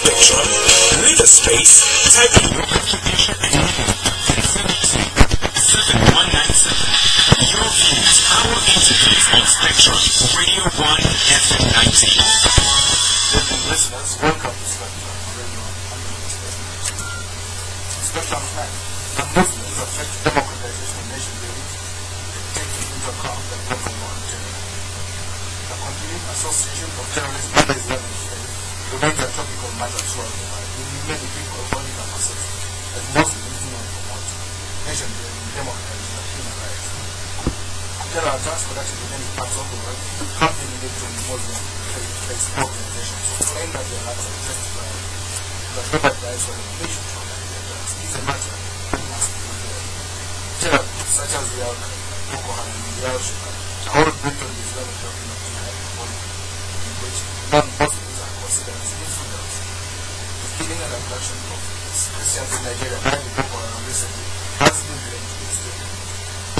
spectrum, leave a space, type in your contribution and email 7197. Your views, our interviews on Spectrum, Radio 1 FM 19. Listeners, welcome to Spectrum Radio 1. Spectrum Time. The Muslims affect democratization and nation-building, taking into account the global war on terror. The continued association of terrorism and the Islamic faith remains a topical matter worldwide, with many people calling themselves as Muslims do not promote nation-building, democratization, and human rights. Terror attacks conducted in many parts of the world have been linked to Muslim faith-based organizations who claim that their acts are justified, but global rights for nation from Nigeria is a matter that must be revealed. Terror groups such as the Al-Qaeda, Boko Haram, and the Al-Shabaab are all built on the Islamic doctrine of jihad in which non-Muslims are considered as infidels. The killing and abduction of Christians in Nigeria by the Boko Haram recently has been linked to this statement.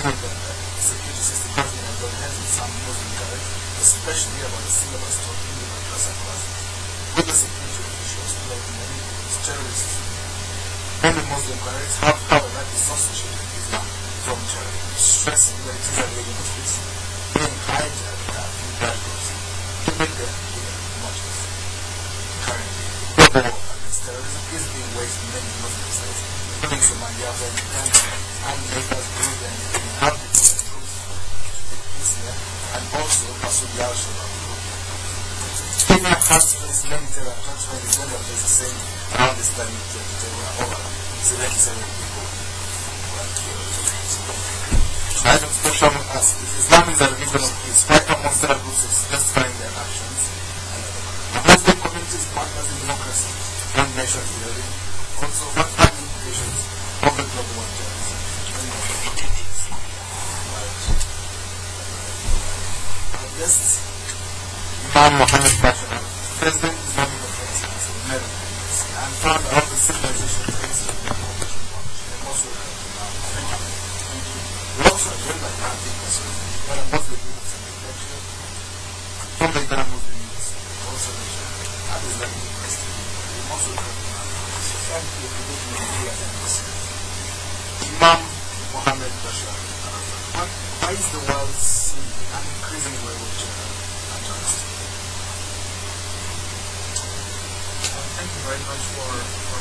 Uganda, the security system has been adopted with some Muslim courage, especially about the syllabus taught in the madrasa classes. With the security officials blaming the terrorists. Many Muslim clerics have, however, dissociated Islam from terror, stressing that it is a religion of peace, being hijacked in bad groups to make them hear much less. Currently, the war against terrorism is being waged in many Muslim states, including Somalia, Uganda, and neighbors Burundi and Kenya have deployed troops to make peace there, and also Kasozi al-Shabaab group. Kenya has faced many terror attacks when the general is the same around the Islamic there were over 77 people who were killed. I have Spectrum asked if Islam is a religion of peace, why are most terror groups justifying their actions? And Muslim communities partners in democracy and nation building. Also, what are the implications of the global war terrorism? Our guests, Imam Mohamed Bashar, President of Islamic Affairs Council in MarylandUSA, and founder of the Civilization Council and Cooperation Foundation, and also we also are joined by Kasozi, one of Muslim leaders and lecturer from the Uganda Muslim Youth, also lecturer at the Islamic University. We also thank you for being here and listening. Imam Mohamed Bashar, why is the world seeing an increasing level of terror attacks? Thank you very much for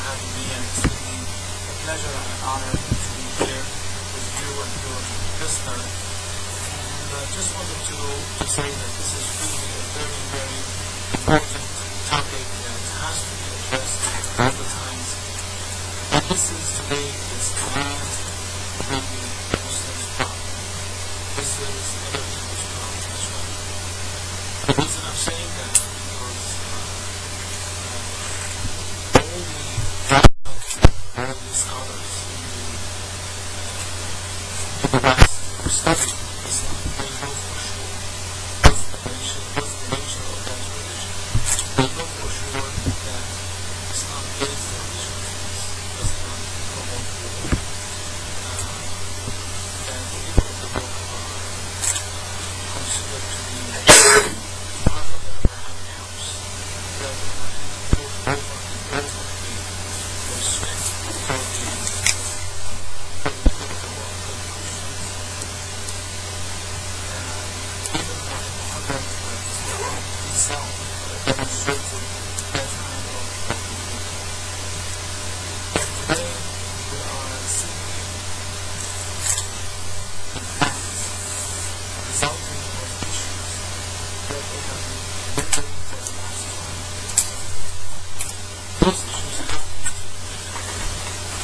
having me, and it's really a pleasure and an honor to be here with you and your listener. And just wanted to say that this is really a very, very important topic that has to be addressed at all the times. And this is today is not really Muslims' problem. This is other people's problem as well. The reason I'm saying that is because all the scholars in the West who study Islam, they know for sure what's the nature of that religion. They know for sure that Islam is the religion of peace, does not promote war. And the people of the book are considered to be part of the Abrahamic house, that over and over again was spent for the people of the world, for the Christians. Even Muhammad himself demonstrated that kind of belief. Today we are seeing impacts resulting from issues that they have been living for the last 20 years. Those issues have to be taken.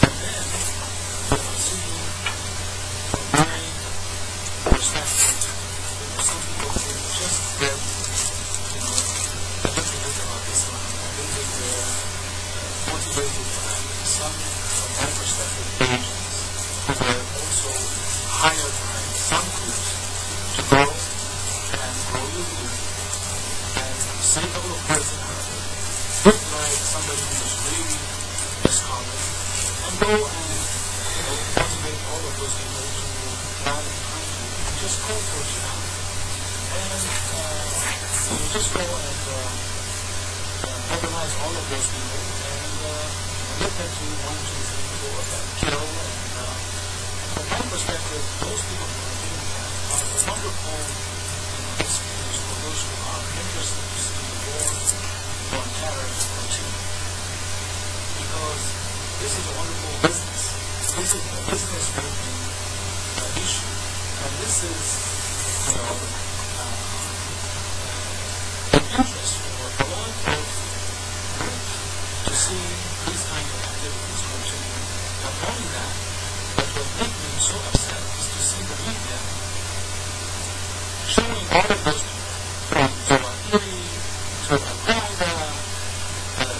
And then we are seeing, from my perspective, there are some people who just get, a little bit about Islam, a little bit motivated by some, from my perspective, agents who were also hired by some groups to go and illegally and say a couple of words in Arabic, look like somebody who is really a scholar, and go and motivate all of those people to rally behind you and just call for jihad. And just go and organize all of those people look at you 1, 2, 3, 4, and kill. And from my perspective, those people who are doing that are the wonderful excuse for those who are interested to see the war on terrorism continue. Because this is a wonderful business. This is a business-making issue. And this is, an interest for a lot of groups to see these kind of activities continue. Not only that, but what makes me so upset is to see the media showing all of those people, from Iddi to Uganda,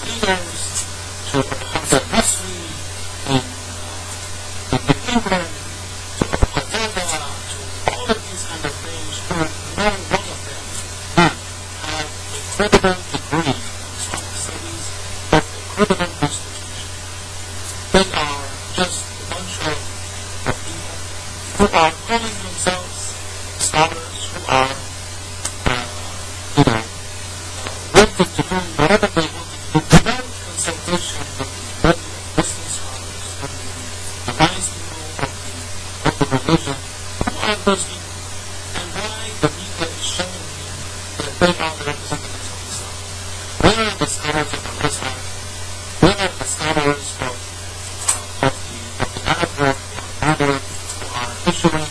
leaders, to Mohamed in England, to Uganda, to all of these kind of things, who no one of them have a credible degree in Islamic studies of a credible institution. They are just a bunch of people who are calling themselves scholars, who are wanting to do whatever they want to do without consultation with the regular Muslim scholars and the wise people of the religion. Who are those people? And why the media is showing me that they are the representatives of Islam? Where are the scholars of Al-Azhar? Where are the scholars of the Arab world who are issuing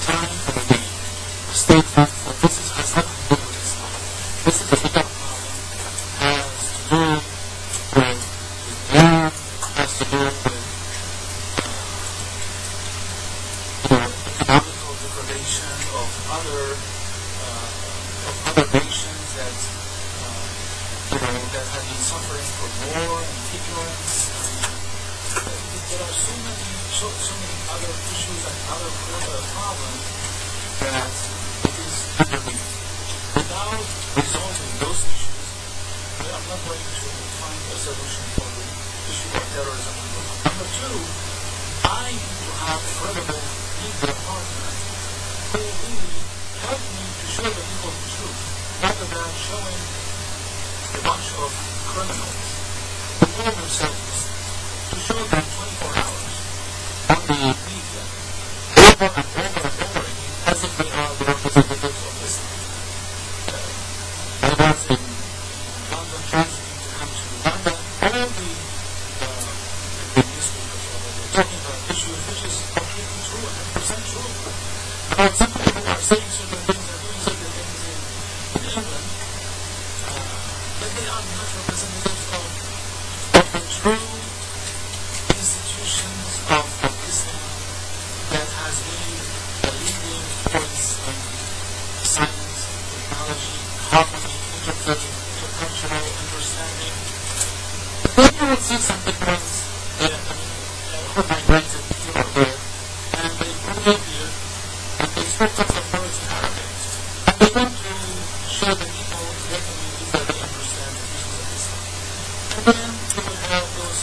time for the day statements that this has nothing to do with Islam? This is a big problem. Has to do with Islam, has to do with economical degradation of other nations that that have been suffering from war and ignorance. There are so many other issues and other problems that it is underneath. Without resolving those issues, we are not going to find a solution for the issue of terrorism. Number two, I need to have a credible media partner who really help me to show the people the truth, rather than showing a bunch of criminals who call themselves, to show them 24 hours on the media, over and over and over again, as if they are the representatives of Islam. I was in London transiting to come to Uganda. All the newspapers were talking about issues which is completely true, 100% true. About some people who are saying certain things and doing certain things in England, but they are not representatives of the true institutions of Islam that has been the leading voice in science, technology, harmony, intercultural understanding. Then you will see some big ones who migrated here or there, and they come here and they speak of authority Arabic, and they want to show the people in their communities that they understand the issues of Islam. And then you will have those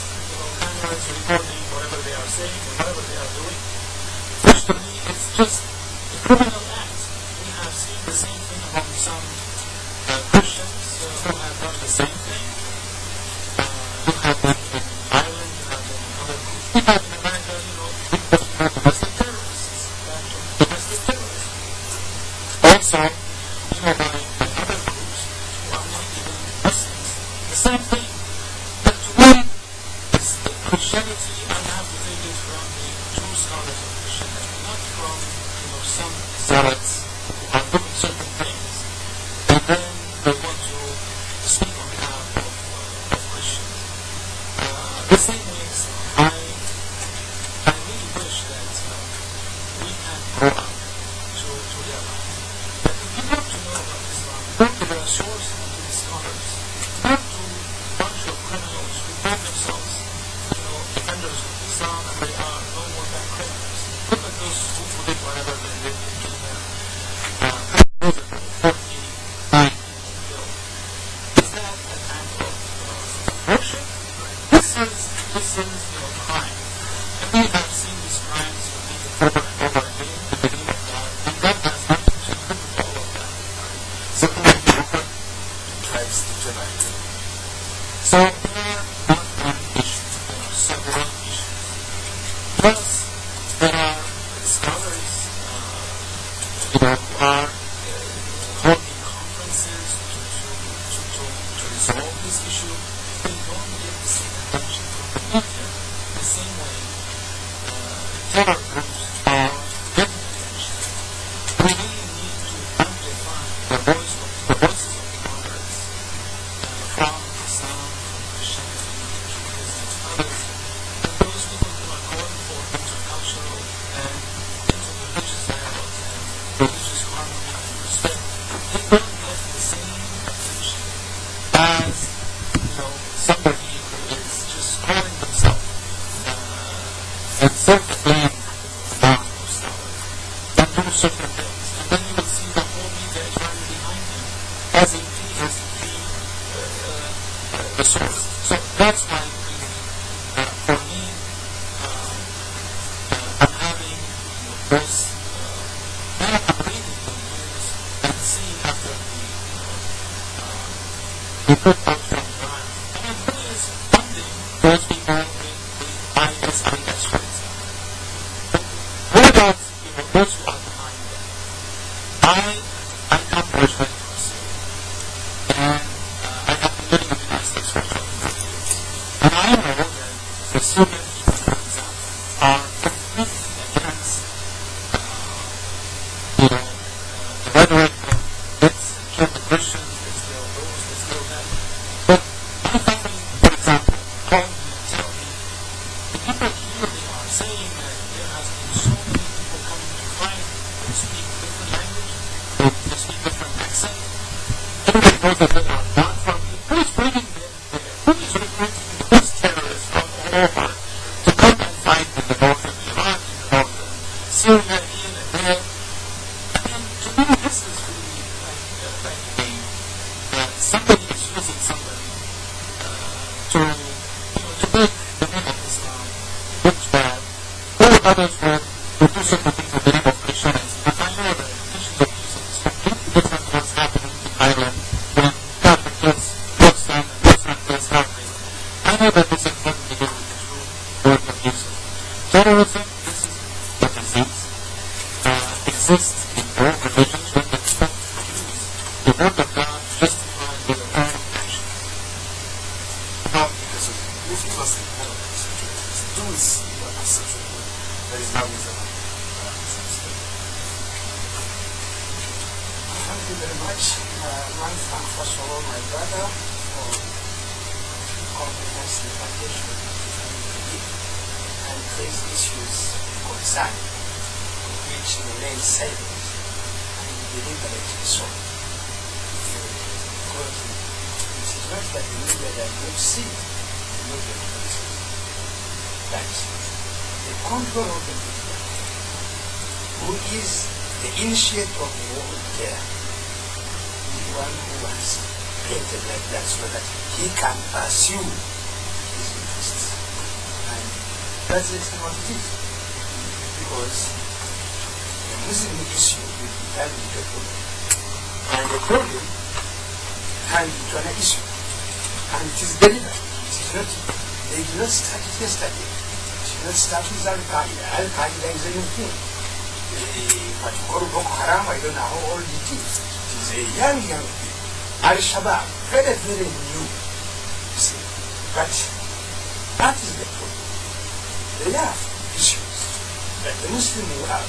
cameras recording whatever they are saying and whatever they are doing. Which to me is just a criminal act. We have seen the same thing among some Christians who have done the same thing. You have them in Ireland, you have them in other groups. We have in America, domestic terrorists. Domestic terrorists. Also, by other groups who are not even Muslims. The same thing. But to me, Christianity, I have to take it from the true scholars of Christianity, not from some zealots who are doing certain things, and then they want to speak on behalf of Christians. The same way, I really wish that we can grow up to realize that if you want to know about Islam, go to the source and to the scholars, not to a bunch of criminals who call themselves defenders of Islam, and they are no more than criminals. Look at those who did whatever they did in Kenya. 49 killed. Is that an act of worship? This is crime. And we have seen these crimes repeated over and over again in the name of God, and God has nothing to do with all of that. So tribes to July. So there are not one issue. somebody who is just calling themselves and self-proclaimed and do certain things, and then you will see the whole media is running behind him as if he is the source. So that's why for me, I'm having this I'm reading the news and seeing after the report out from Iran, and who is funding those people with the ISIS, for example. What about those who are behind them? I come originally from Syria, and I have been living in the United States for 20 years. And I know that the Syrian people, for example, are completely against the rhetoric of let's kill the Christians, let's kill those, let's kill that. But my family, for example, called me and tell me the people here, they are saying that there has been so many people coming to fight, they speak different language, they speak different accent. Everybody knows that they are not from here. Who is bringing them there? Who is recruiting those terrorists from all over to come and fight in the north of Iraq, in the north of Syria, here and there? I mean, to me, this is really like a somebody is using somebody to make the name of Islam look bad, or others will do certain things in the name of Christianity. But I know that the issues of Islam is completely different from what's happening in Ireland when Catholic kills Protestant and Muslim kills Catholic. I know that this is nothing to do with the true word of Yusuf. Terrorism, this is a disease, exists in all religions when the people use the word of God to justify their own action. Now, because of this was the kind of situation, do we see what a situation that is now Islam? Thank you very much. One thank first of all my brother for comprehensive attention and raise issues of concern which remain silent and deliberately so. Because it is not that the media does not see the media does not see, but the control of the media, who is the initiator of the war on terror, is the one who was painted like that so that he can pursue his interests. And that's exactly what it is. Because the Muslim issue will be turned into a problem. And the problem turned into an issue. And it is deliberate. It is not, they did not start it yesterday. It did not start with Al-Qaeda. Al-Qaeda is a new thing. What you call Boko Haram, I don't know how old it is. It is a young thing. Al-Shabaab, very, very new. You see. But that is the problem. They are issues that the Muslim world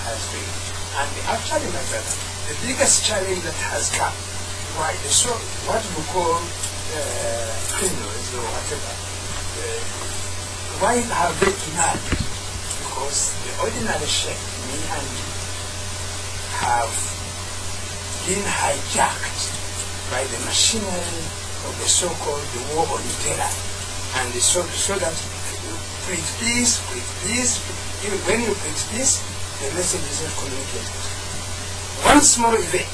has been. And actually, my brother, the biggest challenge that has come, why the so what we call criminals or whatever, why have they emerged? Because the ordinary sheikh, me and you, have been hijacked by the machinery of the so-called the war on terror, and so that preach peace, even when you preach peace, the message is not communicated. One small event,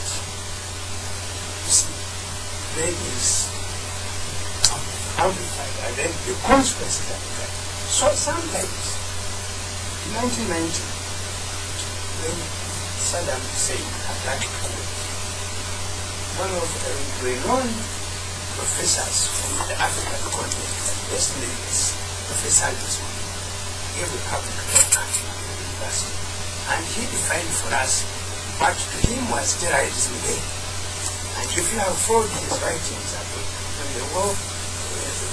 you see, then is amplified, and then the consequences are amplified. So sometimes, in 1990, when Saddam Hussein attacked Kuwait, one of the renowned professors from the African continent, West Indies, Professor Edmond, gave a public talk at the university, and he defined for us what to him was terrorism again. And if you have followed his writings on the war,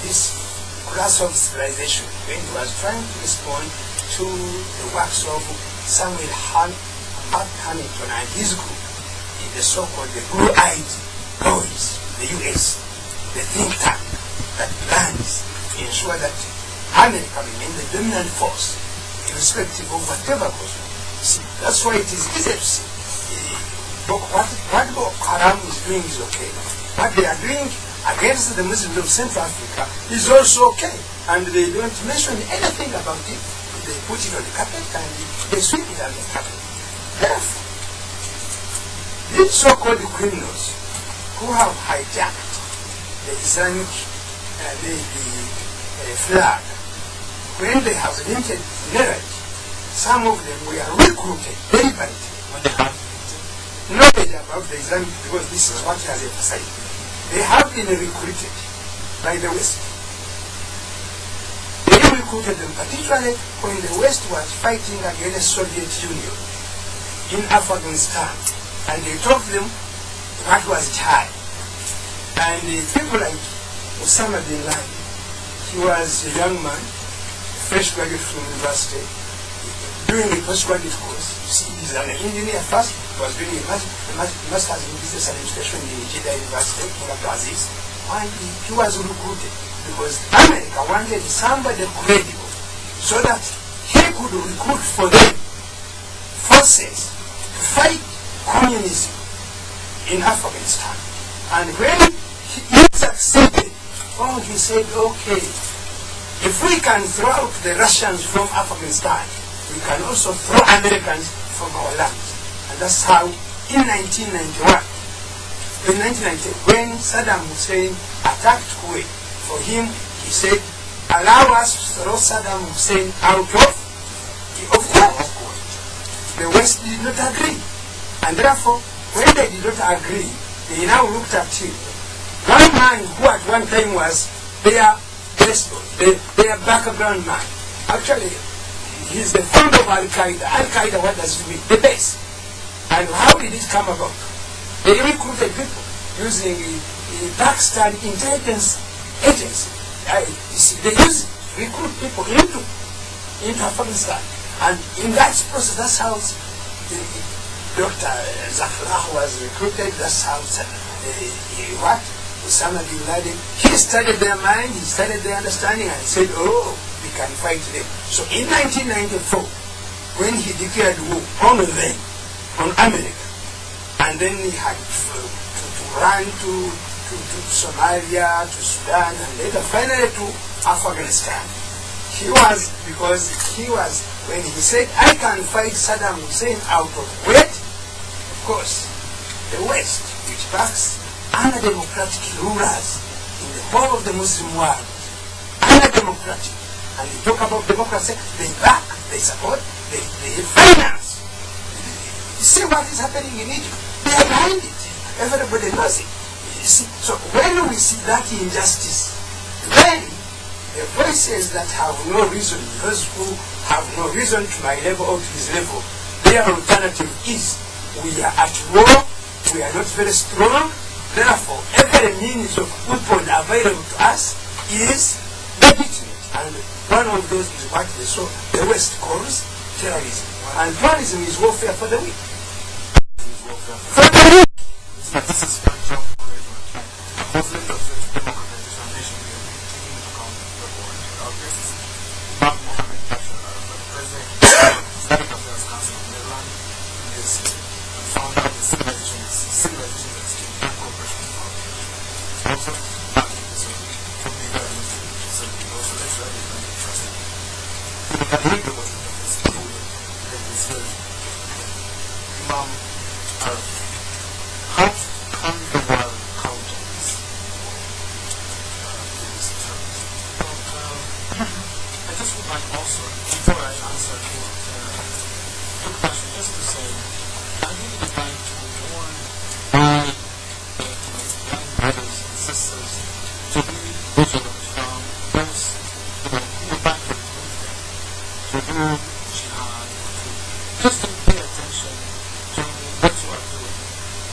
this class of civilization, when he was trying to respond to the works of Samuel Huntington and his group, in the so-called the blue-eyed boys, the US, the think tank that plans to ensure that America remains the dominant force, irrespective of whatever goes on. See, that's why it is easy to see. What Boko Haram is doing is okay. What they are doing against the Muslims of Central Africa is also okay. And they don't mention anything about it. They put it on the carpet and they sweep it under the carpet. Therefore, these so-called criminals who have hijacked the Islamic flag, when they have entered marriage, some of them were recruited deliberately when they have knowledge about the Islamic, because this is what has emphasized. They have been recruited by the West. They recruited them particularly when the West was fighting against the Soviet Union in Afghanistan, and they taught them what was jihad. And people like Osama bin Laden, he was a young man, fresh graduate from university, doing a postgraduate course. You see, he's an engineer first, he was doing a master's in business administration in Jeddah University, King Abdulaziz, and he was recruited because America wanted somebody credible so that he could recruit for them forces to fight communism in Afghanistan. And when he succeeded, he said, okay, if we can throw out the Russians from Afghanistan, we can also throw Americans from our land. And that's how, in 1991, when Saddam Hussein attacked Kuwait, for him, he said, allow us to throw Saddam Hussein out of Kuwait. The West did not agree. And therefore, when they did not agree, they now looked at him. One man who at one time was their background man. Actually, he's the founder of Al-Qaeda. Al-Qaeda, what does it mean? The base. And how did it come about? They recruited people using Pakistan intelligence agency. They recruit people into Afghanistan. And in that process, that's how Dr. Zafrah was recruited. That's how Osama bin Laden, he studied their mind, he studied their understanding, and said, oh, we can fight them. So in 1994, when he declared war on them, on America, and then he had to run to Somalia, to Sudan, and later finally to Afghanistan. When he said, I can fight Saddam Hussein out of Kuwait, of course, the West, which backs undemocratic rulers in the whole of the Muslim world, undemocratic, and they talk about democracy, they back, they support, they finance. You see what is happening in Egypt? They are behind it. Everybody knows it. You see? So when we see that injustice, then the voices that have no reason, those who have no reason to my level or to his level, their alternative is, we are at war, we are not very strong, therefore every means of weapon available to us is legitimate. And one of those is what the West calls terrorism. And terrorism is warfare for the weak. For the weak! This is Trump President of the Democratization and Nation-building, taking into account the report. Our guest is Imam Mohamed, Bashar, President of the Islamic Affairs Council of MarylandUSA, and founder of the Civilization Exchange and Cooperation Foundation. Also, back in the Soviet, from the Islamic Facility, also lecturer in Islamic Trust. He will have read the work of this food in this version. Imam Arafat. How can the world counter this? I just would like also, before I answer your question, just to say, I really would like to warn my young brothers and sisters to be vigilant from those who are back to the movement, to do jihad, just to pay attention to what you are doing.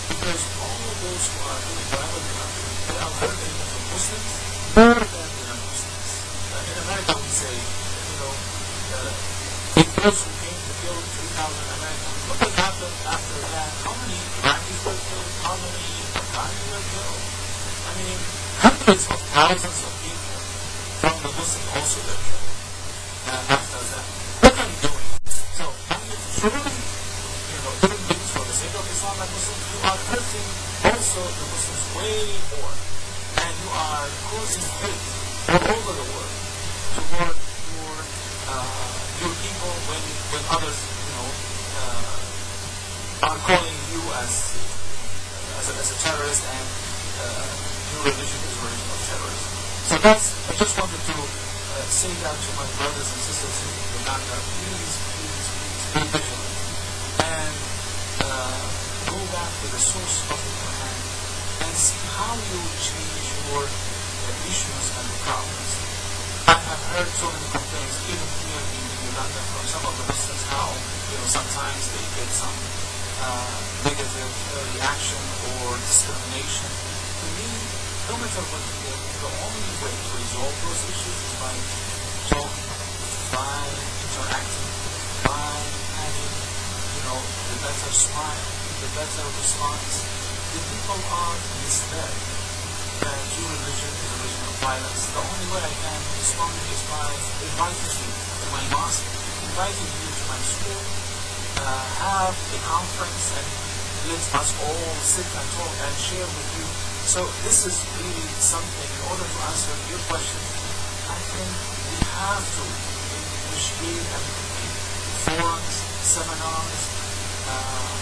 Because all of those who are doing whatever they are hurting the Muslims more than the non-Muslims. In America we say, if those who came to kill 3,000 Americans, look what happened after that. How many Iraqis were killed? How many Afghans were killed? I mean, hundreds of thousands of people from the Muslims also were killed after that. What are you doing? So, I mean, truly, doing things for the sake of Islam and Muslims, you are hurting also the Muslims way more. And you are causing hate all over the world toward your people when others, are calling you as a terrorist, and your religion is a religion of terrorism. So I just wanted to say that to my brothers and sisters in Uganda. Please be vigilant and go back to the source of the Quran and see how you change your issues and problems. I have heard so many complaints, even here in Uganda, from some of the Muslims, how sometimes they get some negative reaction or discrimination. To me, no matter what you get, the only way to resolve those issues is by talking, by interacting, by having, the better smile, the better response. The people are misled that your religion is a religion of violence. The only way I can respond is by inviting you to my mosque, inviting you to my school, have a conference, and let us all sit and talk and share with you. So this is really something. In order to answer your question, I think we have to initiate and forums, seminars,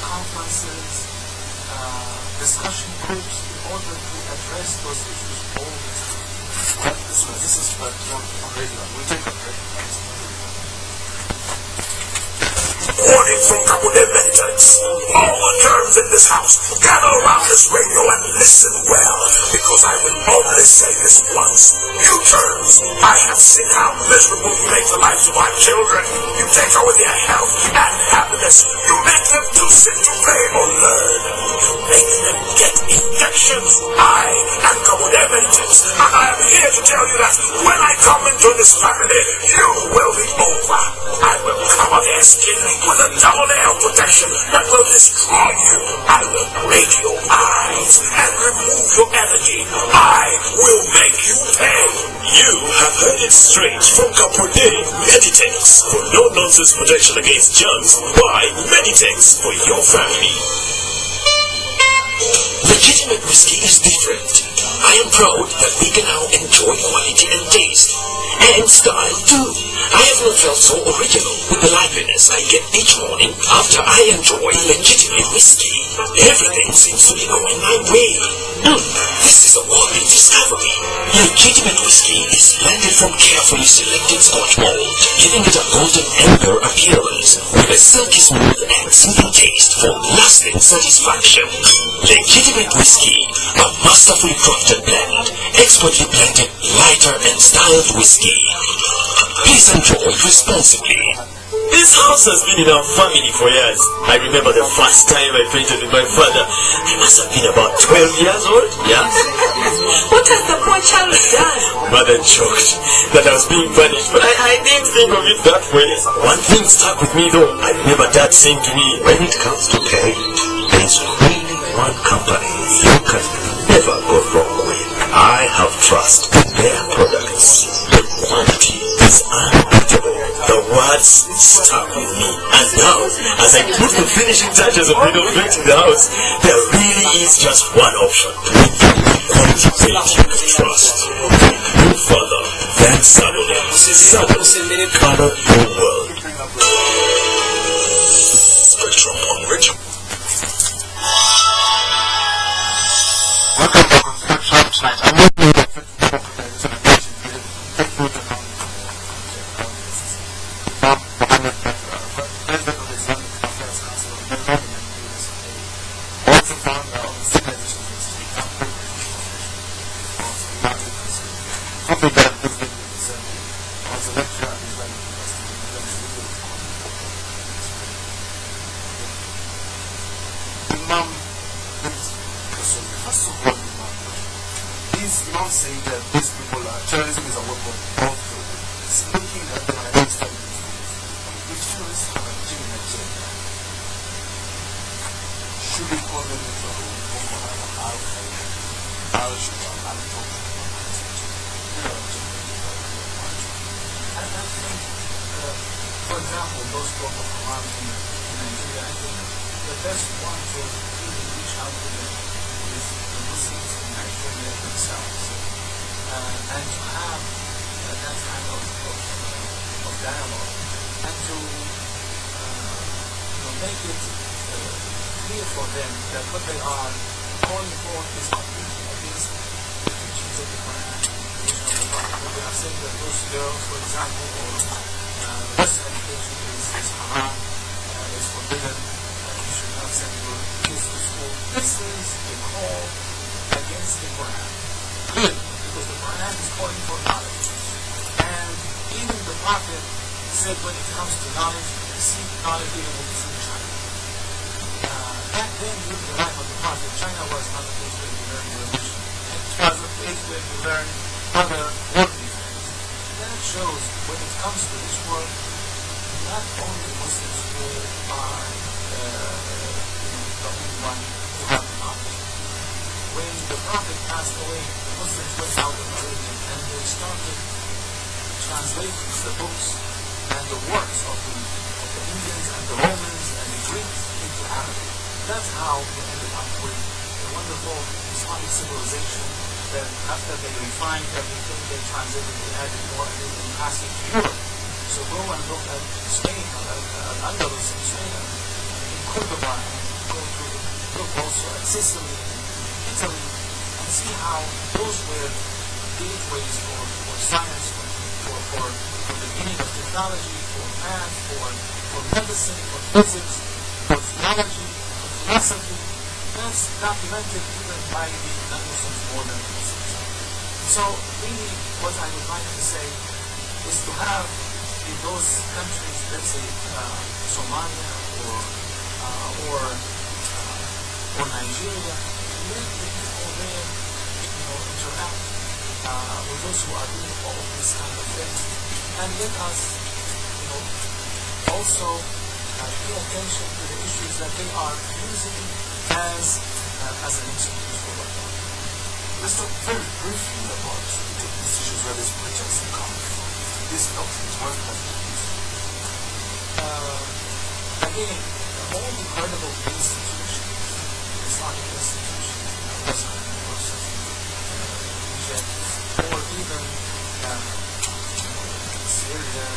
conferences, discussion groups in order to address those issues all the time. This is on radio. We'll take a break. Warning from Kabule militants. All the terms in this house, gather around this radio and listen well, because I will only say this once. You terms, I have seen how miserable you make the lives of our children. You take away their health and happiness. You make them too sick to play or learn. You make them get injections. I am Kabule militants, and I am here to tell you that when I come into this family, you will be over. I will cover their skin with a double layer of protection that will destroy you. I will break your eyes and remove your energy. I will make you pay. You have heard it straight from Kapode. Meditex for no-nonsense protection against germs. Why Meditex for your family? Legitimate whiskey is different. I am proud that we can now enjoy quality and taste. And style too. I have not felt so original with the liveliness I get each morning after I enjoy legitimate whiskey. Everything seems to be going my way. This is a worthy discovery. Legitimate whiskey is blended from carefully selected Scotch malt, giving it a golden amber appearance with a silky smooth and soothing taste for lasting satisfaction. Legitimate whiskey, a masterfully crafted blend, expertly blended, lighter and styled whiskey. Please enjoy responsibly. This house has been in our family for years. I remember the first time I painted with my father. I must have been about 12 years old, yeah? What has the poor child done? Mother joked that I was being punished, but I didn't think of it that way. One thing stuck with me though. I remember Dad saying to me, when it comes to paint, there's really one company you can never go wrong with. I have trust in their products. The quality is unbeatable. the words stuck with me. And now, as I put the finishing touches of renovating the house, there really is just one option. Quality paint you can trust. No further than Samuel. Color your world. Spectrum on Rich. Welcome to Spectrum Science. I'm not doing the Democratization and Nation-building. Take note of Imam Mohamed, President of the Islamic Affairs Council of Edmond and USA. Also founder of the Civilization Institute and something that I'm doing is also lecturer at Islamic University. Imam, first of all, Imam saying that these people are terrorism is a weapon of speaking that they are against terrorism. If terrorists have a legitimate agenda, should we call them into a for example, those Boko Haram in Nigeria, I think the best one to really reach out to them is the Muslims in Nigeria themselves. and to have that kind of dialogue, and to make it clear for them that what they are calling for is completely against the teachings of the Quran and the religion of the Prophet. They are saying that those girls, for example, or Western education is haram, is forbidden, you should not send your kids to school. This is a call against the Quran. Good, because the Quran is calling for knowledge. And even the Prophet said when it comes to knowledge, seek knowledge even when it's in China. Back then, during the life of the Prophet, China was not a place where you learned religion. It was a place where you learned other worldly things. That shows when it comes to this world, not only Muslims who are the only one who have knowledge. When the Prophet passed away, the Muslims went out of Arabia and they started translating the books and the works of the Indians and the Romans and the Greeks into Arabic. That's how we ended up with a wonderful Islamic civilization that after they refined everything, they translated, they added more, and they passed it to Europe. So go and look at Spain, Al-Andalus in Spain, in Cordoba, and go to look also at Sicily and Italy, and see how those were gateways for science, for the beginning of technology, for math, for medicine, for physics, for theology, for philosophy. That's documented even by the non-Muslims more than the Muslims. So really what I would like to say is to have in those countries, let's say Somalia or Nigeria, let the people there interact with those who are doing all of this kind of things, and let us also pay attention to the issues that they are using as an excuse for what they are. Let's talk very briefly about these issues where this pretense come from. These doctrines, what have they used? Again, all the credible institutions, Islamic institutions, Western universities, Egypt, or even Syria,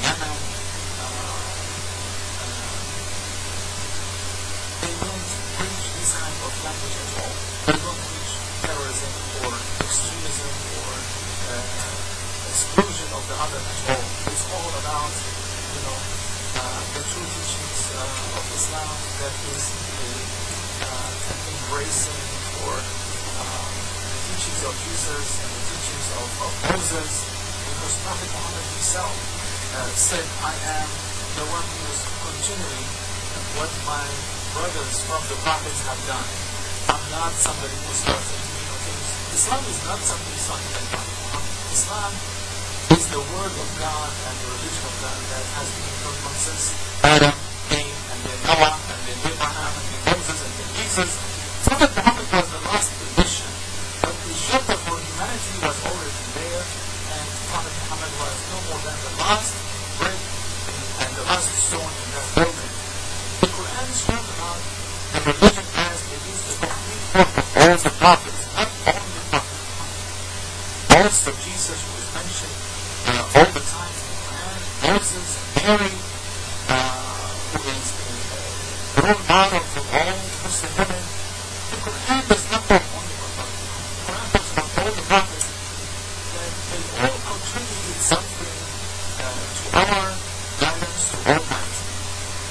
Yemen, they don't preach this kind of language at all. They don't preach terrorism or extremism or exclusion of the other at all. It's all about, the true teachings of Islam that is embracing for the teachings of Jesus and the teachings of Moses, because Prophet Mohamed himself said, I am the one who is continuing what my brothers from the prophets have done. I'm not somebody who starts doing things. Islam is not something started by Muhammad. Islam is the word of God and the religion of God that has been from since Adam came, and then Noah, and then Abraham, and then Moses, and then Jesus. Prophet Muhammad was the last edition, but the shelter for humanity was already there, and Prophet Muhammad was no more than the last brick and the last stone in that building. The Quran spoke about the religion as it is the complete work of all the prophets, not only Prophet Muhammad. Also Jesus was mentioned all the time in the Quran, Moses, Mary, who is the role model for all Muslim women. The Quran does not talk only about Prophet Muhammad. The Quran talks about all the prophets, that they all contributed something to our guidance, to our path.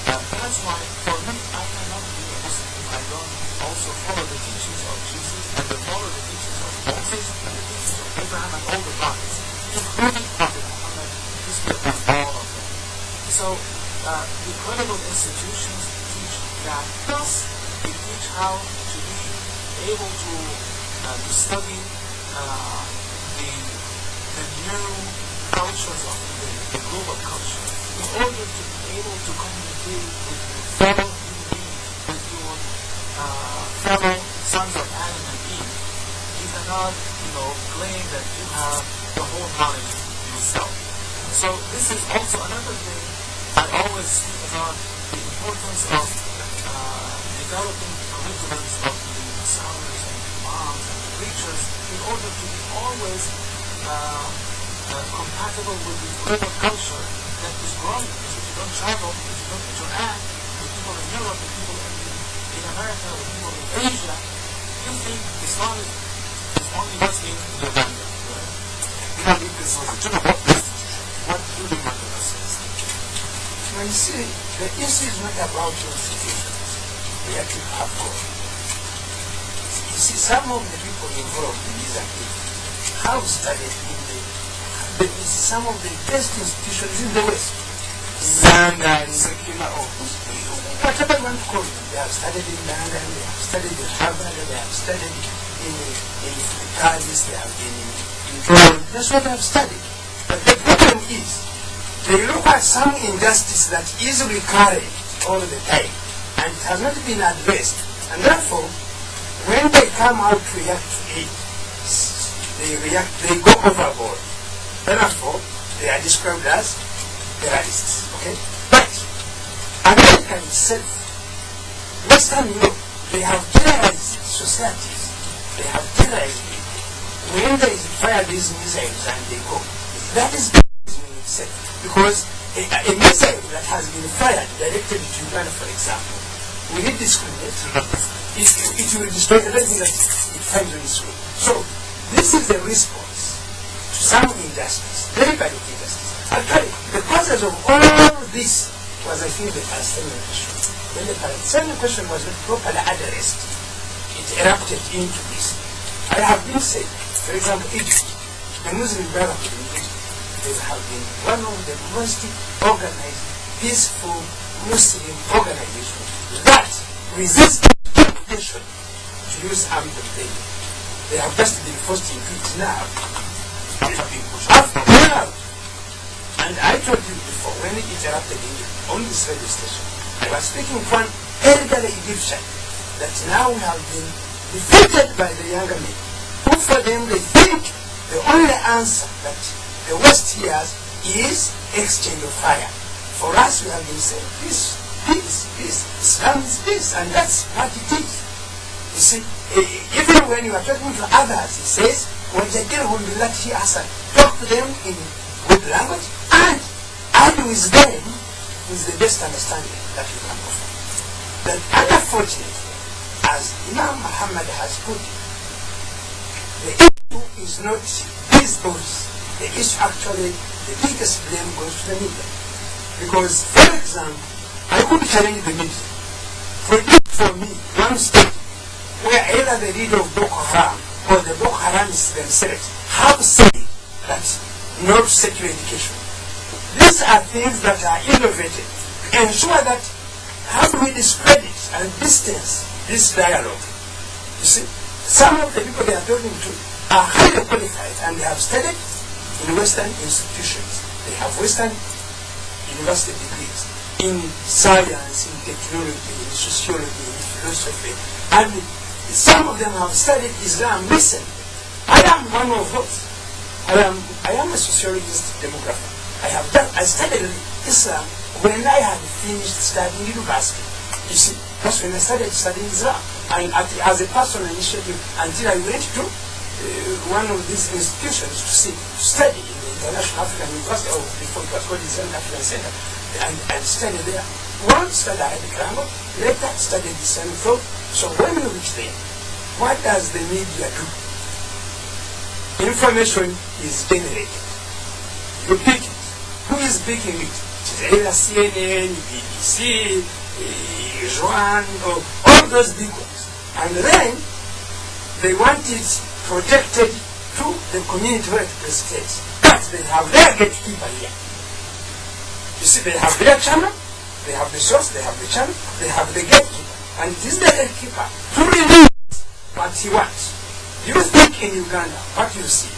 That's why, for me, I cannot be a Muslim if I don't also follow the teachings of Jesus and follow the teachings of Moses and the teachings of Abraham and all the prophets, including Prophet Muhammad, peace be upon all of them. So, the credible institutions teach that. Plus, they teach how to be able to study the new cultures of the global culture, in order to be able to communicate with your fellow human beings, with your fellow sons of Adam and Eve. You cannot, claim that you have the whole knowledge yourself. So this is also another thing I always speak about, the importance of developing curriculums of the scholars and imams and the creatures in order to be always compatible with the global culture that is growing. Because if you don't travel, if you don't interact with people in Europe, with people in America, with people in Asia, you think Islam is only what's in Uganda. What do the Mandela says? Well, you see, the issue is not about your institutions. We have to have God. You see, some of the people involved in these activities have studied in some of the best institutions in the West. Zanda, secular, whatever you want to call them. They have studied in London, they have studied in Harvard, they have studied in Paris, they have been in that's what they have studied. But the problem is, they look at some injustice that is recurring all the time, and it has not been addressed. And therefore, when they come out to react to it, they go overboard. Therefore, they are described as terrorists. Okay? But America itself, Western Europe, they have terrorized societies. They have terrorized people. When they fire these missiles and they go, that is terrorism in itself. Because a missile that has been fired directly to Uganda, for example, will it discriminate? It will destroy everything that it finds on its way. So, this is the response to some injustice, very bad injustice. Actually, the causes of all this was, I think, the Palestinian question. When the Palestinian question was not properly addressed, it erupted into this. I have been saying, for example, Iddi, the Muslim Brotherhood in Egypt, they have been one of the most organized, peaceful Muslim organizations that resist temptation to use armed invasion. They have just been forced into it now. Now. And I told you before, when it interrupted on this radio station, I was speaking to one elderly Egyptian that now we have been defeated by the younger men, who for them they think the only answer that the West hears is exchange of fire. For us, we have been saying peace, peace, peace. Islam is peace, and that's what it is. You see, even when you are talking to others, he says, وَجَدِرْهُمْ بِالَّتِي أَحْسَنُ. Talk to them in good language and argue with them with the best understanding that you can offer. But unfortunately, as Imam Mohamed has put it, the issue is not these bodies. The issue actually, the biggest blame goes to the media. Because, for example, I could challenge the media. For me, one state where either the leader of Boko Haram or the Boko Haramists themselves have said that not secular education. These are things that are innovative. Ensure that how do we discredit and distance this dialogue? You see, some of the people they are talking to are highly qualified and they have studied in Western institutions. They have Western university degrees in science, in technology, in sociology, in philosophy, and some of them have studied Islam recently. I am one of those. I am a sociologist, demographer. I studied Islam when I had finished studying university. You see, that's when I started studying Islam. And as a personal initiative, until I went to one of these institutions to study in the International African University, or before it was called Islamic African Center, and studied there. Once studied Arabic grammar, later studied Islamic thought. So when we reach there, what does the media do? Information is generated. You pick it. Who is picking it? It is either CNN, BBC, Joan, or all those big ones. And then they want it protected to the community where it represents. But they have their gatekeeper here. You see, they have their channel, they have the source, they have the channel, they have the gatekeeper. And it is the gatekeeper to release what he wants. You think in Uganda, what you see,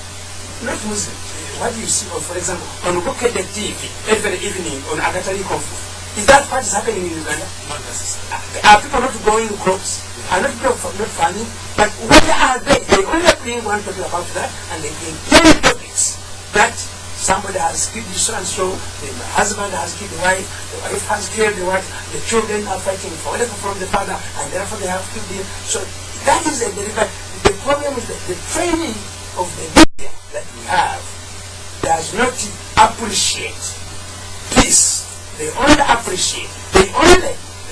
not Muslim, what you see, or for example, on Bukede TV, every evening on Agatari Confu, is that what is happening in Uganda? Not necessarily. Are people not going crops? Are not people not farming? But where are they? They only bring one topic about that, and they bring 10 topics that somebody has killed so and so, the husband has killed the wife has killed the wife, the children are fighting for whatever from the father, and therefore they have killed him. So that is a deliberate. the problem is that the training of the media that we have does not appreciate peace. They only appreciate,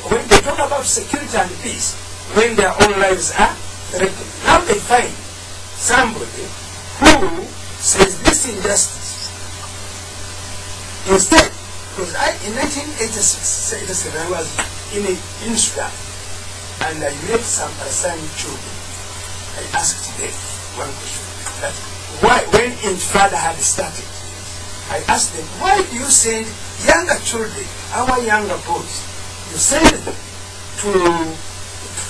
when they talk about security and peace, when their own lives are threatened. Now they find somebody who says this injustice. Instead, because in 1986, I was in Sudan, and I met some Palestinian children. I asked them one question, that why, when Intifada had started, I asked them, why do you send younger children, our younger boys, you send them to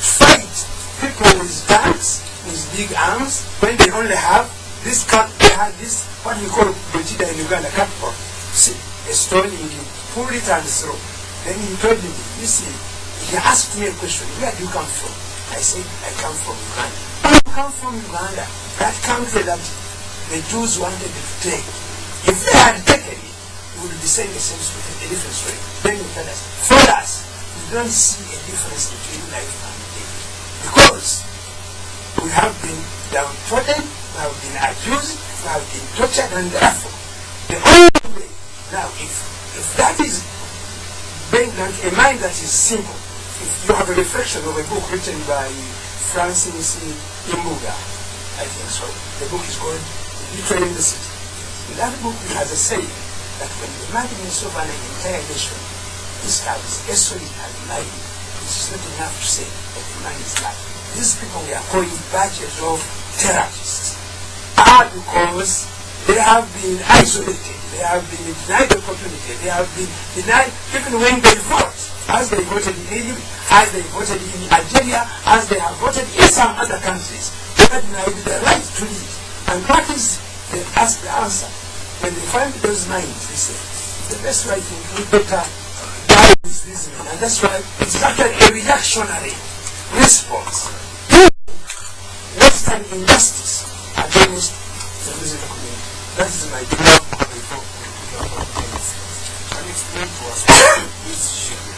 fight people with guns, with big arms, when they only have this they have this, what we call Butida in Uganda, cutpoint. See, a stone, you pull it and throw. Then he told me, you see, he asked me a question, where do you come from? I said, I come from Uganda. Where do you come from Uganda? That country that the Jews wanted to take. If they had taken it, it would be saying the same story, a different story. Then you tell us, for us, we don't see a difference between life and death. Because we have been downtrodden, we have been abused, we have been tortured, and therefore, the only way, now, if that is a mind that is simple, if you have a reflection of a book written by Francis Imbuga, I think so, the book is called Betraying the City. In that book, he has a saying that when the man is over an entire nation, this is a solid and lying. It is not enough to say that the man is lying. These people we are calling batches of terrorists are because they have been isolated, they have been denied the opportunity, they have been denied even when they vote, as they voted in Egypt, as they voted in Algeria, as they have voted in some other countries. They are denied the right to live. And what is the answer? When they find those minds, they say, the best way to do better die with this man. And that's why it's actually a reactionary response to Western injustice against the Muslim community. That is my view. Can you explain to us what is Sharia?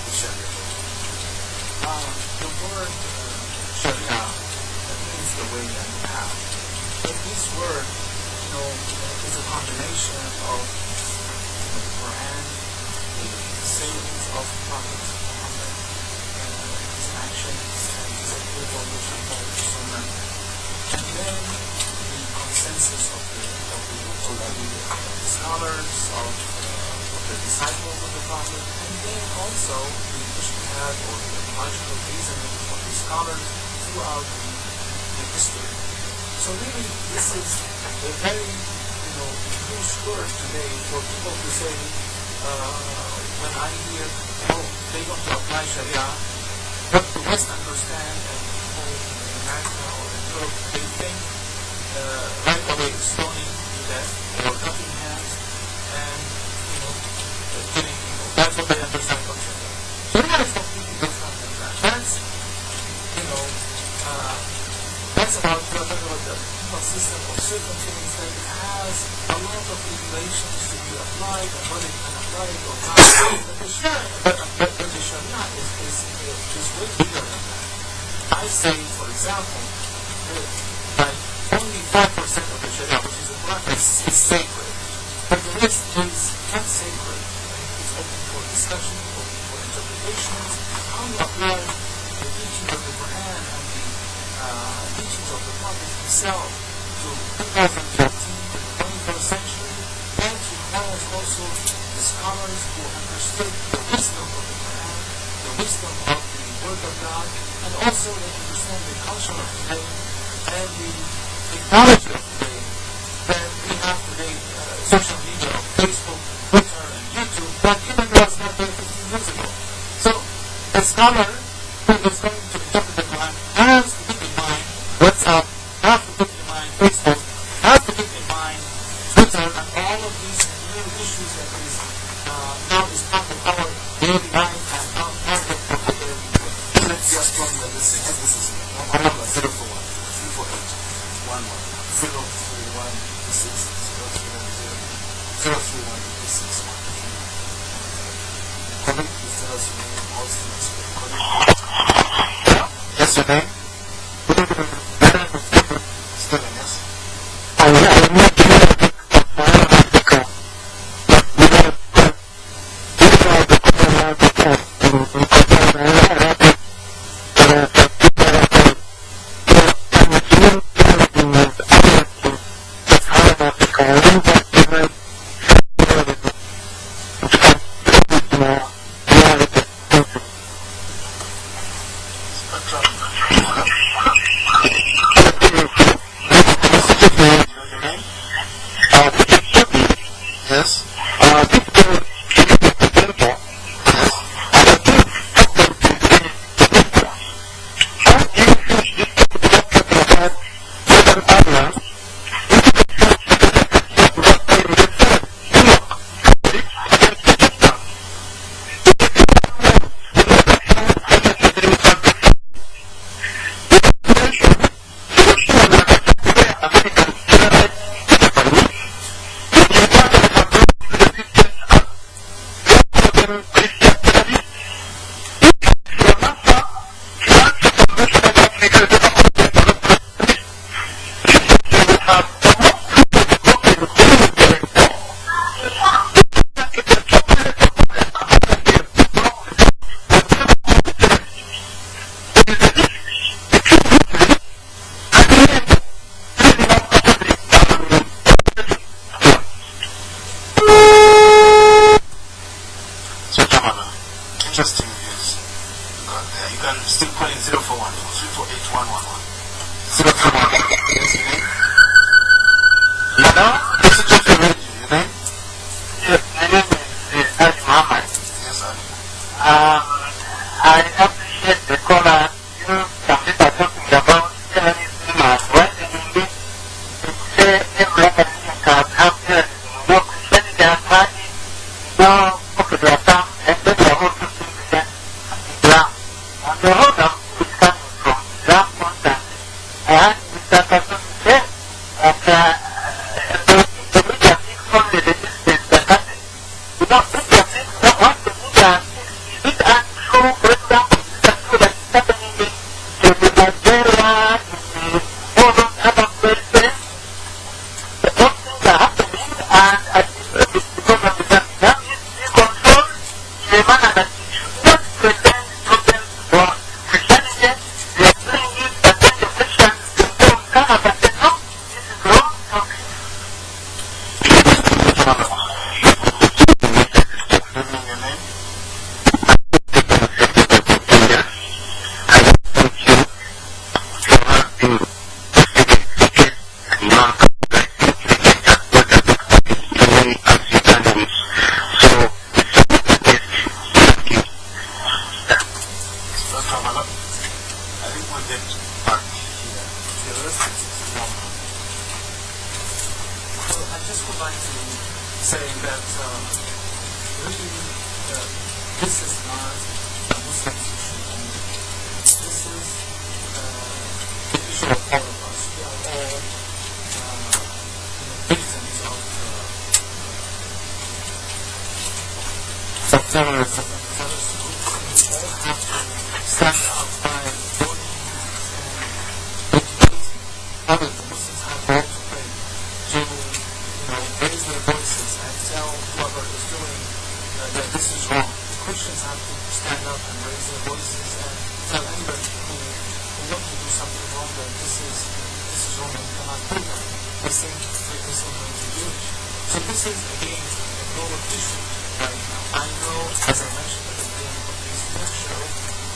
The word Sharia means the way and the path. But this word, is a combination of the Quran, the sayings of Prophet Mohamed, his actions, and his approval which are called the Sunnah, and then the consensus of the scholars, of the disciples of the Prophet, and then also the ijtihad or the logical reasoning of the scholars throughout the history. So really, this is a very, huge word today for people to say, when I hear, they don't apply Sharia, what the West understand, and people in America or in Europe, they think right away stoning to death, or cutting hands, and, killing people. That's what they understand from Sharia. Sharia is completely different than that. That's about the system of circumstance that it has a lot of regulations to be applied and whether it can apply it or not. But the Sharia is way bigger than that. I say, for example, that only 5% of the Sharia, which is the Quran, is sacred. But the rest is not sacred. It's open for discussion, open for interpretations. How you apply the teaching of the Quran and the teachings of the Prophet himself to 2013, to the 21st century, that requires also the scholars who understood the wisdom of the Quran, the wisdom of the Word of God, and also they understand the culture of today and the technology of today. That we have today social media of Facebook, Twitter, and YouTube, but even was not there 15 years ago. So a scholar who is going to interpret the Quran has to keep in mind WhatsApp, has to keep in mind Facebook, has to keep in mind Twitter, and all of these new issues that is now is part of our daily life and part of our daily life. Let's just run the list. This is 041 348 11 031 031 031 Colleague, please tell us your name, also next week. Yes, your name? Interesting views you got there. You can still call in 041 348 111. 041. Yes, your name? Hello? This is just a radio. Your name? Yes, my name is Mohamed. Yes, sir. I appreciate the caller. You some people are talking about terrorism and why they need it. Say every religion can have terrorism. No Christianity has money, no popular Islam, and then they are also Islam. And the whole of it is coming from Islam content. And Mr. Kasozi said that the media thinks only the distance the country. You know, media thinks that what the media thinks is it untrue. For example, it's true that it's happening in Nigeria, in all those other places. The those things are happening, and I think it's because of the Islam is controlled in a manner that it should not present problems for Christianity. They are doing it, but then the Christians themselves come up and say, no, this is wrong. Your name? Welcome, Imam. I think we'll get back here. The rest is Imam. So I just would like to say that really this is not a Muslim issue only. This is the issue of all of us. We are all victims of terrorism. We all have to stand up by voting and educating others. The Muslims have a role to play to raise their voices and tell whoever is doing that this is wrong. The Christians have to stand up and raise their voices and tell anybody who wants to do something wrong that this is wrong and you cannot do that. The same with Islam and the Jewish. So this is again a global issue right now. I know, as I mentioned at the beginning of this lecture,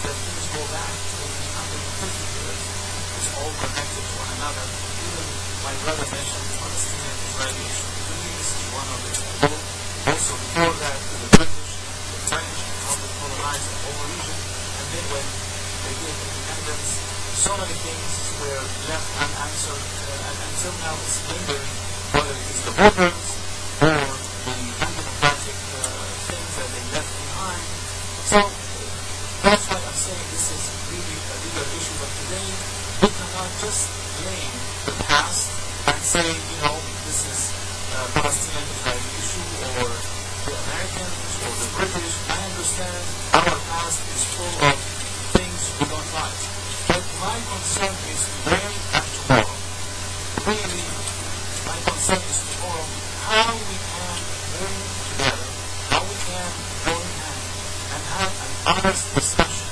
that things go back maybe 150 years. It's all connected to one another. Even my brother mentioned the Palestinian-Israeli issue. To me, this is one of it. Also, before that, the British, the French, how they colonized the whole region. And then when they gave independence, so many things were left unanswered. And until now, it's lingering, whether it is the borders or the undemocratic things that they left behind. So, that's why I'm saying this is really a bigger issue. But today, we cannot just blame the past and say, this is a Palestinian-Israeli issue or the Americans or the British. I understand our past is full of things we don't like. But my concern is today and tomorrow. Really, my concern is tomorrow how we can bring together, how we can go in hand and have an honest discussion,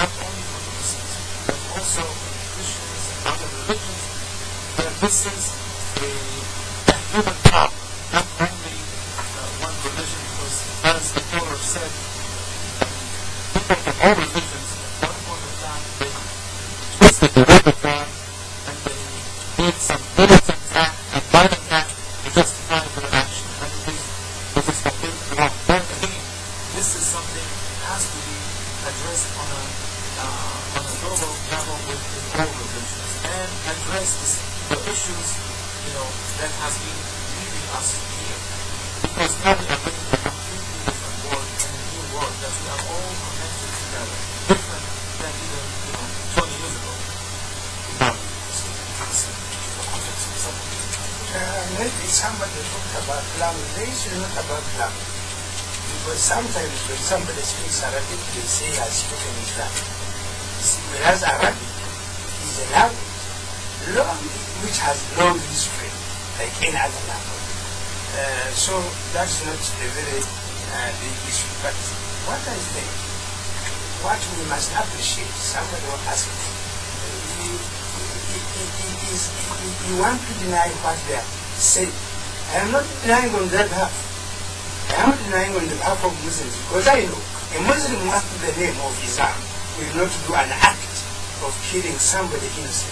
not only for the Muslims, but also for the Christians and other religions, that this is a human problem, not only one religion, because as the caller said, people from all religions at one point in time, they twisted the word of God and they did some militant act and violent act to justify their action. And this is completely wrong. But again, this is something that has to be addressed on a global level with all religions and address the issues that has been leading us here. Because now we are living in a completely different world and a new world that we are all connected together, different than even 20 years ago. Maybe somebody talked about language. The issue is not about language. Because sometimes when somebody speaks Arabic, they say he has spoken Islam. Whereas Arabic is a language which has long history, like any other language. So that's not a very big issue. But what I think, what we must appreciate, somebody will ask me, you want to deny what they are saying. I am not denying on their behalf. I am denying on the behalf of Muslims because I know a Muslim after the name of Islam will not do an act of killing somebody innocent.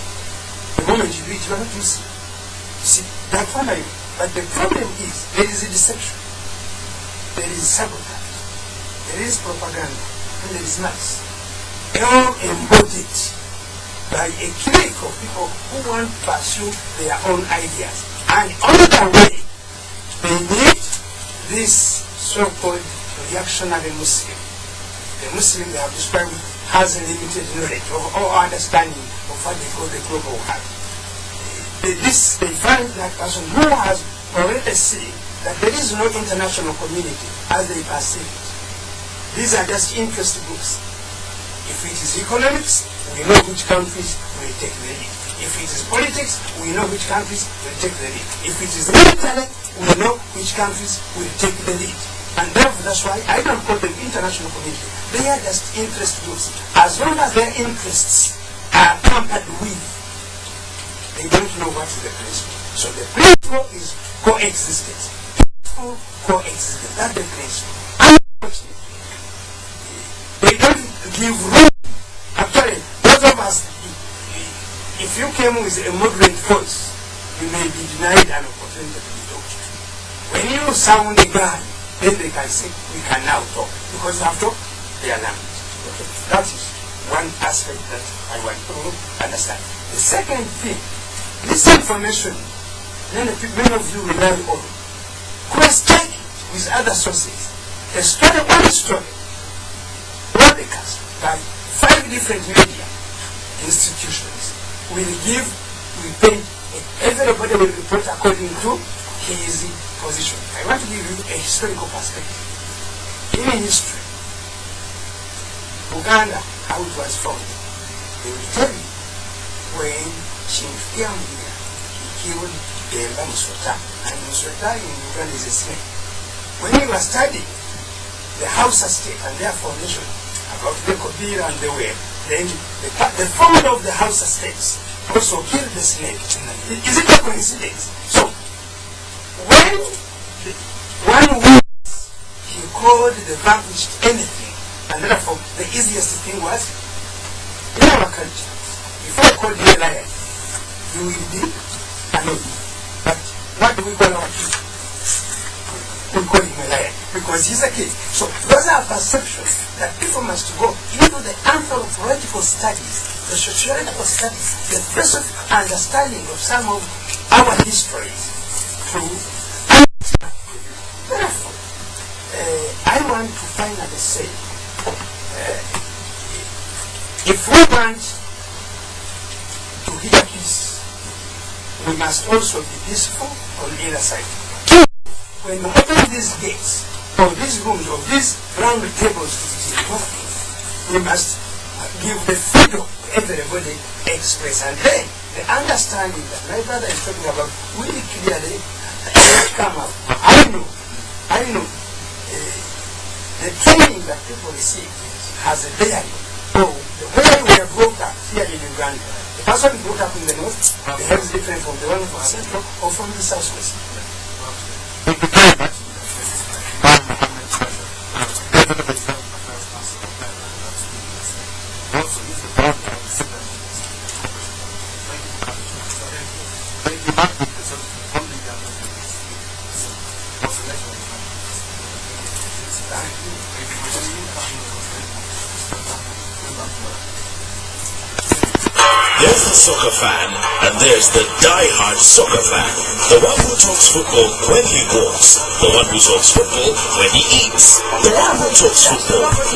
The moment you do it, you are not Muslim. You see, that's what I know. But the problem is, there is a deception. There is sabotage. There is propaganda. And there is malice. All embodied by a clique of people who want to pursue their own ideas. And on the way, they need this so-called reactionary Muslim. The Muslim they have described has a limited knowledge or understanding of what they call the global world. They find that person who has already seen that there is no international community as they perceive it. These are just interest groups. If it is economics, we know which countries will take the lead. If it is politics, we know which countries will take the lead. If it is military, we know which countries will take the lead. And therefore, that's why I don't call them international community. They are just interest groups. As long as their interests are tampered with, they don't know what is the principle. So the principle is coexistence. Peaceful coexistence. That's the principle. Unfortunately, they don't give room. Actually, those of us, if you came with a moderate voice, you may be denied an opportunity to be talked to. When you sound a gun, then they can say, we can now talk. Because after all, they are language. Okay. That is one aspect that I want to understand. The second thing, this information, many of you rely on, cross-check it with other sources. A story, one story, broadcast by 5 different media institutions will pay, everybody will report according to his position. I want to give you a historical perspective. In history, Uganda, how it was formed, they will tell you when Shimfiambuya, he killed Demba Musota, and Musota in Uganda is a snake. When he was studying the Hausa state and their formation, about the Kobira and the way, then the founder of the Hausa states also killed the snake. Is it a coincidence? So, when one wins, he called the vanquished anything, and therefore the easiest thing was, in our culture, if I call you a liar, you will be annoyed. But what do we call our king? We call him a liar, because he's a king. So those are perceptions that people must go into the anthropological studies, the sociological studies, the basic understanding of some of our histories to understand. Therefore, I want to finally say, if we want to hear peace, we must also be peaceful on the inner side. When we open these gates, or these rooms, or these round tables to be involved, we must give the freedom to everybody express. And then the understanding that my brother is talking about will clearly come out. I know the training that people receive has a bearing. So the way we are brought up here in Uganda, the person brought up in the north, the hair is different from the one from central or from the southwest. Thank you very much. Mohamed President of Islam Affairs Council of Maryland, also is the board of the Civil Thank you for coming. Thank you, Mark, because from the Uganda was elected. There's the soccer fan, and there's the die-hard soccer fan. The one who talks football when he walks. The one who talks football when he eats. The one who talks football